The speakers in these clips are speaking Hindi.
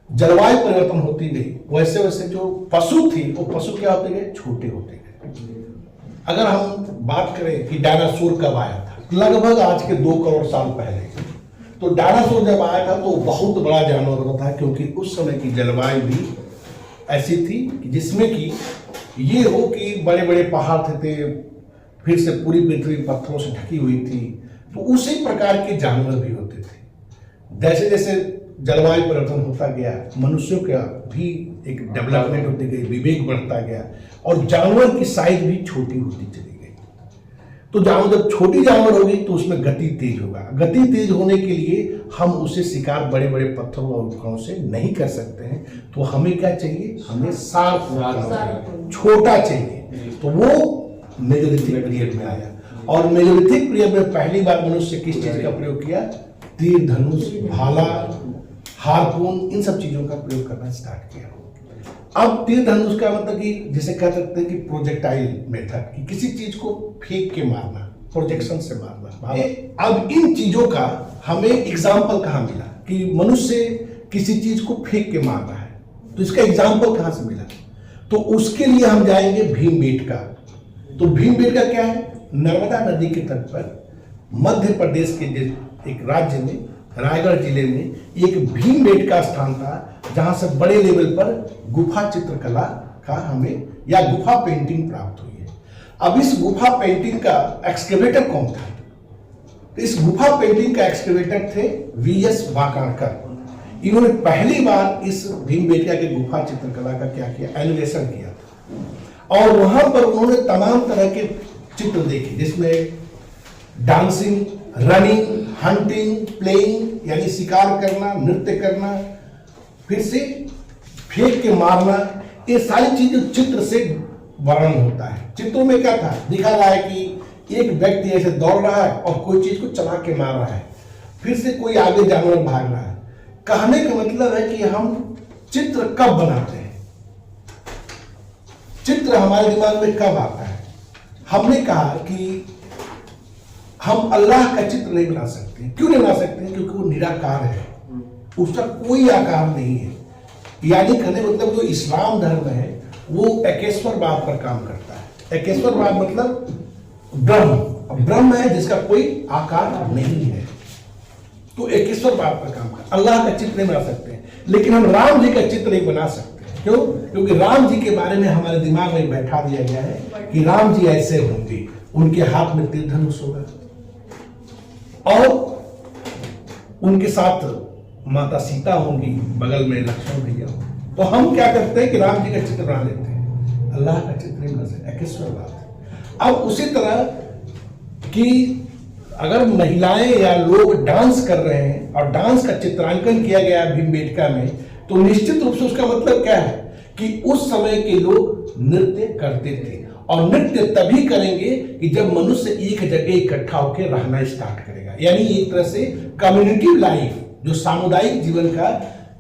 जलवायु परिवर्तन होती गई, वैसे वैसे जो पशु थी वो पशु क्या होते गए, छोटे होते गए। अगर हम बात करें कि डायनासोर कब आया था, लगभग आज के 2 करोड़ साल पहले। तो डायनासोर जब आया था तो बहुत बड़ा जानवर था, क्योंकि उस समय की जलवायु भी ऐसी थी कि जिसमें कि ये हो कि बड़े बड़े पहाड़ थे, फिर से पूरी पृथ्वी पत्थरों से ढकी हुई थी। तो उसी प्रकार के जानवर भी होते थे। जैसे जैसे जलवायु परिवर्तन होता गया, मनुष्यों का भी एक डेवलपमेंट होती गई, विवेक बढ़ता गया और जानवर की साइज भी छोटी होती चली गई। तो जानवर जब छोटी जानवर होगी तो उसमें गति तेज होगा। गति तेज होने के लिए हम उसे शिकार बड़े बड़े पत्थरों और उपकरणों से नहीं कर सकते हैं। तो हमें क्या चाहिए, हमें शार्प छोटा चाहिए। तो वो मेजोलिथिक पीरियड में आया और मेजोलिथिक पीरियड में पहली बार मनुष्य किस चीज का प्रयोग किया, तीर धनुष, भाला, हार्पून, इन सब चीजों का प्रयोग करना स्टार्ट किया। अब तीर धनुष का मतलब कि जिसे कह सकते हैं कि प्रोजेक्टाइल मेथड, कि किसी चीज को फेंक के मारना, प्रोजेक्शन से मारना। अब इन चीजों का हमें एग्जाम्पल कहाँ मिला कि मनुष्य किसी चीज को फेंक के मार रहा है, तो इसका एग्जाम्पल कहाँ से मिला? तो उसके लिए हम जाएंगे भीमबेटका। तो भीमबेटका क्या है? नर्मदा नदी के तट पर मध्य प्रदेश के एक राज्य में, रायगढ़ जिले में एक भीमबेटका स्थान था, जहां से बड़े लेवल पर गुफा चित्रकला का हमें या गुफा पेंटिंग प्राप्त हुई है। अब इस गुफा पेंटिंग का एक्सकेवेटर कौन था? तो इस गुफा पेंटिंग का एक्सकेवेटर थे वीएस वाकाणकर। इन्होंने पहली बार इस भीमबेटका के गुफा चित्रकला का क्या किया, एनिमेशन किया था। और वहां पर उन्होंने तमाम तरह के चित्र देखे, जिसमें डांसिंग, रनिंग, हंटिंग, प्लेइंग यानी शिकार करना, नृत्य करना, फिर से फेंक के मारना, ये सारी चीजें चित्र से वर्णन होता है। चित्रों में क्या था, दिखा रहा है कि एक व्यक्ति ऐसे दौड़ रहा है और कोई चीज को चला के मार रहा है, फिर से कोई आगे जानवर भाग रहा है। कहने का मतलब है कि हम चित्र कब बनाते हैं, चित्र हमारे दिमाग में कब आता है? हमने कहा कि हम अल्लाह का चित्र नहीं बना सकते। क्यों नहीं बना सकते? क्योंकि वो निराकार है, उसका कोई आकार नहीं है। यानी कहने मतलब जो इस्लाम धर्म है वो एकेश्वरवाद पर काम करता है। एकेश्वरवाद मतलब ब्रह्म, ब्रह्म है जिसका कोई आकार नहीं है, तो एकेश्वरवाद पर काम करता है। अल्लाह का चित्र नहीं बना सकते, लेकिन हम राम जी का चित्र नहीं बना सकते। क्यों? क्योंकि राम जी के बारे में हमारे दिमाग में बैठा दिया गया है कि राम जी ऐसे होंगे, उनके हाथ में तीर धनुष होगा और उनके साथ माता सीता होंगी, बगल में लक्ष्मण भैया होंगे। तो हम क्या करते हैं कि राम जी का चित्र बना लेते हैं, अल्लाह का चित्र नहीं बना सकते, एकेश्वरवाद। अब उसी तरह कि अगर महिलाएं या लोग डांस कर रहे हैं और डांस का चित्रांकन किया गया है भीमबेटका में, तो निश्चित रूप से उसका मतलब क्या है कि उस समय के लोग नृत्य करते थे। और नृत्य तभी करेंगे कि जब मनुष्य एक जगह इकट्ठा होकर रहना स्टार्ट करेगा। यानी एक तरह से कम्युनिटी लाइफ, जो सामुदायिक जीवन का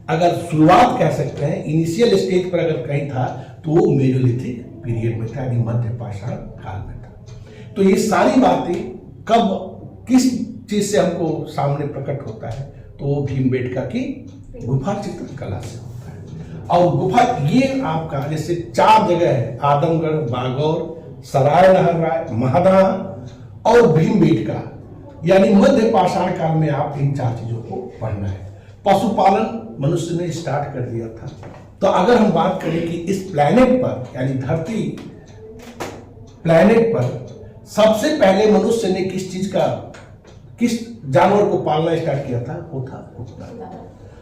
अगर शुरुआत कह सकते हैं, इनिशियल स्टेज पर अगर कहीं था तो वो मेजोलिथिक पीरियड में था, यानी मध्य पाषाण काल में था। तो ये सारी बातें कब किस चीज से हमको सामने प्रकट होता है, तो वो भीमबेटका की गुफा चित्रकला से होता है। और गुफा ये आपका जैसे 4 जगह है, आदमगढ़, बागौर, सराय नहरराय, महदा और भीमबेटका, यानी मध्य पाषाण काल में आप इन 4 चीजों को पढ़ना है। पशुपालन मनुष्य ने स्टार्ट कर दिया था। तो अगर हम बात करें कि इस प्लैनेट पर यानी धरती प्लैनेट पर सबसे पहले मनुष्य ने किस जानवर को पालना स्टार्ट किया था, वो था कुत्ता।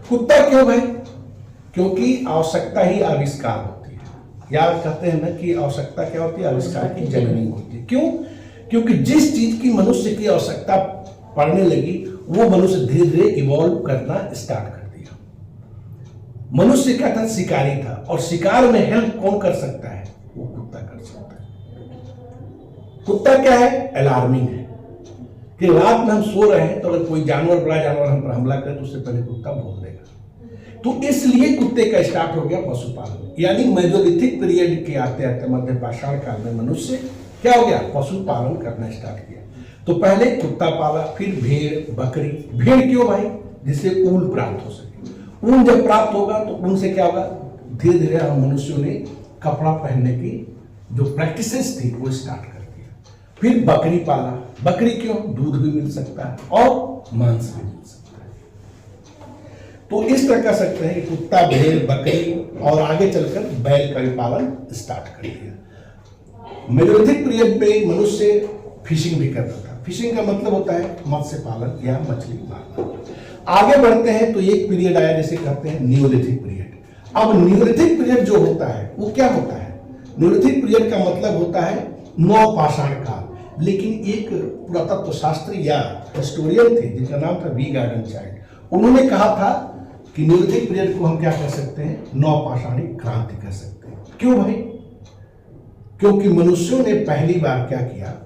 कुत्ता क्यों भाई? क्योंकि आवश्यकता ही आविष्कार होती है। याद कहते हैं ना कि आवश्यकता क्या होती है, आविष्कार की जननी होती है। क्यों? क्योंकि जिस चीज की मनुष्य की आवश्यकता पड़ने लगी वो मनुष्य धीरे धीरे इवॉल्व करना स्टार्ट कर दिया। मनुष्य क्या था, शिकारी था, और शिकार में हेल्प कौन कर सकता है, वो कुत्ता कर सकता है। कुत्ता क्या है, अलार्मिंग है कि रात में हम सो रहे हैं तो अगर कोई जानवर, बड़ा जानवर हम पर हमला करे तो उससे पहले कुत्ता भौंक देगा। तो इसलिए कुत्ते का स्टार्ट हो गया पशुपालन। यानी मेजोलिथिक पीरियड के आते आते मध्य पाषाण काल में मनुष्य क्या हो गया, पशुपालन करना स्टार्ट किया। तो पहले कुत्ता पाला, फिर भेड़, बकरी। भेड़ क्यों भाई? जिससे ऊन प्राप्त हो सके। ऊन जब प्राप्त होगा तो ऊन से क्या होगा, धीरे धीरे हम मनुष्यों ने कपड़ा पहनने की जो प्रैक्टिसेस थी वो स्टार्ट कर दिया। फिर बकरी पाला, बकरी क्यों, दूध भी मिल सकता है और मांस भी मिल सकता है। तो इस तरह कह सकते हैं कि कुत्ता, भेड़, बकरी और आगे चलकर बैल का भी पालन स्टार्ट कर दिया। मेजोलिथिक पीरियड में मनुष्य फिशिंग भी करता था। फिशिंग का मतलब होता है मत्स्य पालन या मछली मारना। आगे बढ़ते हैं तो एक पीरियड आया जिसे कहते हैं नियोलिथिक पीरियड। अब नियोलिथिक पीरियड जो होता है वो क्या होता है, नियोलिथिक पीरियड का मतलब होता है नवपाषाण काल। लेकिन एक पुरातत्व शास्त्री या हिस्टोरियन थे जिनका नाम था वी गार्डन चाइल्ड, उन्होंने कहा था कि नियोलिथिक पीरियड को हम क्या कह सकते हैं, नवपाषाणिक क्रांति कह सकते हैं। क्यों भाई, क्योंकि मनुष्यों ने पहली बार क्या किया,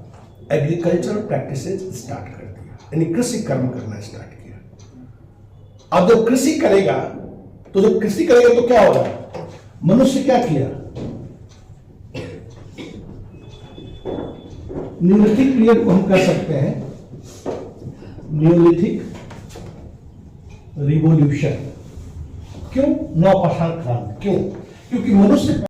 एग्रीकल्चरल प्रैक्टिसेस स्टार्ट कर दिया, यानी कृषि कर्म करना स्टार्ट किया। अब जब कृषि करेगा तो क्या होगा, मनुष्य क्या किया, नियोलिथिक पीरियड को हम कह सकते हैं नियोलिथिक रिवॉल्यूशन। क्यों, नवपाषाण क्रांति, क्यों, क्योंकि मनुष्य